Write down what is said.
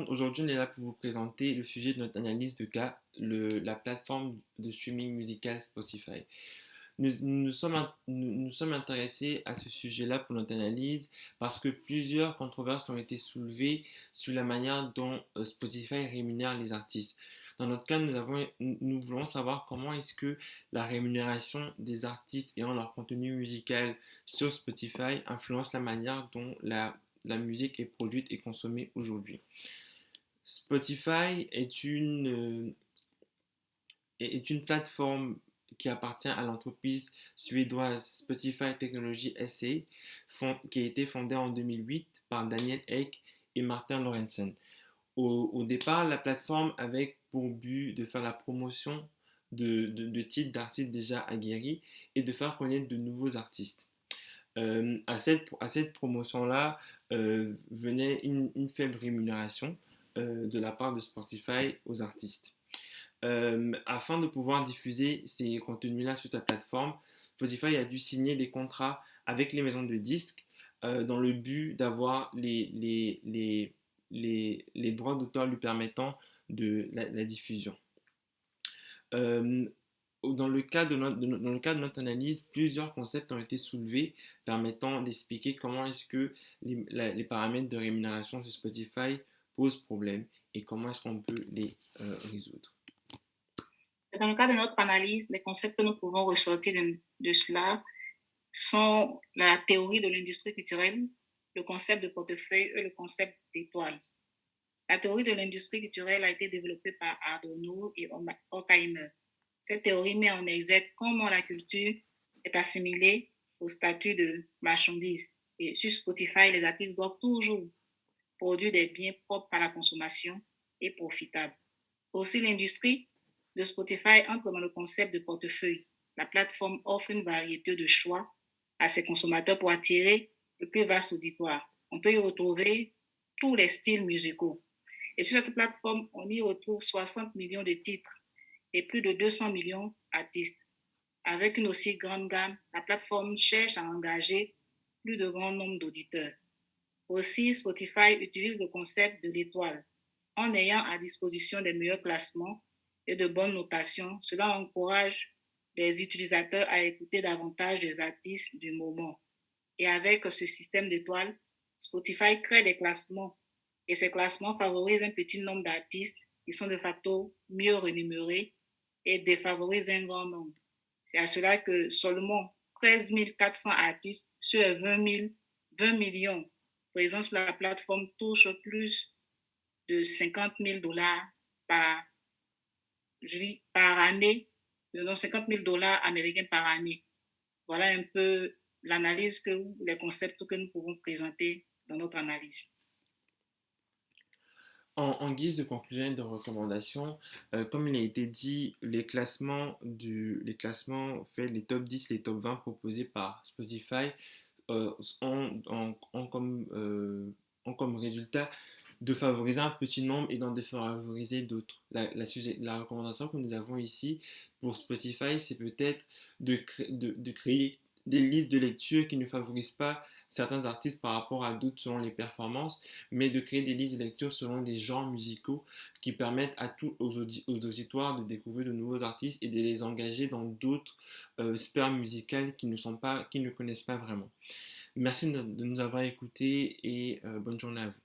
Aujourd'hui, on est là pour vous présenter le sujet de notre analyse de cas, la plateforme de streaming musical Spotify. Nous sommes intéressés à ce sujet-là pour notre analyse parce que plusieurs controverses ont été soulevées sur la manière dont Spotify rémunère les artistes. Dans notre cas, nous voulons savoir comment est-ce que la rémunération des artistes ayant leur contenu musical sur Spotify influence la manière dont la musique est produite et consommée aujourd'hui. Spotify est une plateforme qui appartient à l'entreprise suédoise Spotify Technology SA, qui a été fondée en 2008 par Daniel Ek et Martin Lorentzen. Au départ, la plateforme avait pour but de faire la promotion de titres d'artistes déjà aguerris et de faire connaître de nouveaux artistes. À cette promotion-là venait une faible rémunération de la part de Spotify aux artistes. Afin de pouvoir diffuser ces contenus-là sur ta plateforme, Spotify a dû signer des contrats avec les maisons de disques dans le but d'avoir les droits d'auteur lui permettant de la diffusion. Euh, dans le cas dans le cas de notre analyse, plusieurs concepts ont été soulevés permettant d'expliquer comment est-ce que les paramètres de rémunération sur Spotify posent problème et comment est-ce qu'on peut les résoudre. Dans le cas de notre analyse, les concepts que nous pouvons ressortir de cela sont la théorie de l'industrie culturelle, le concept de portefeuille et le concept d'étoile. La théorie de l'industrie culturelle a été développée par Adorno et Horkheimer. Cette théorie met en exergue comment la culture est assimilée au statut de marchandise. Et sur Spotify, les artistes doivent toujours produire des biens propres à la consommation et profitables. Aussi, l'industrie de Spotify entre dans le concept de portefeuille. La plateforme offre une variété de choix à ses consommateurs pour attirer le plus vaste auditoire. On peut y retrouver tous les styles musicaux. Et sur cette plateforme, on y retrouve 60 millions de titres et plus de 200 millions d'artistes. Avec une aussi grande gamme, la plateforme cherche à engager plus de grand nombre d'auditeurs. Aussi, Spotify utilise le concept de l'étoile. En ayant à disposition des meilleurs classements et de bonnes notations, cela encourage les utilisateurs à écouter davantage des artistes du moment. Et avec ce système d'étoiles, Spotify crée des classements et ces classements favorisent un petit nombre d'artistes qui sont de facto mieux rémunérés et défavorisent un grand nombre. C'est à cela que seulement 13 400 artistes sur les 20 millions présents sur la plateforme touchent plus de 50 000 dollars par, par année, non, 50 000 dollars américains par année. Voilà un peu l'analyse les concepts que nous pouvons présenter dans notre analyse. En guise de conclusion et de recommandation, comme il a été dit, les classements faits, les top 10, les top 20 proposés par Spotify ont comme résultat de favoriser un petit nombre et d'en défavoriser d'autres. La recommandation que nous avons ici pour Spotify, c'est peut-être de créer des listes de lecture qui ne favorisent pas certains artistes par rapport à d'autres selon les performances, mais de créer des listes de lecture selon des genres musicaux qui permettent à tous aux auditoires de découvrir de nouveaux artistes et de les engager dans d'autres sphères musicales qui ne connaissent pas vraiment. Merci de nous avoir écoutés et bonne journée à vous.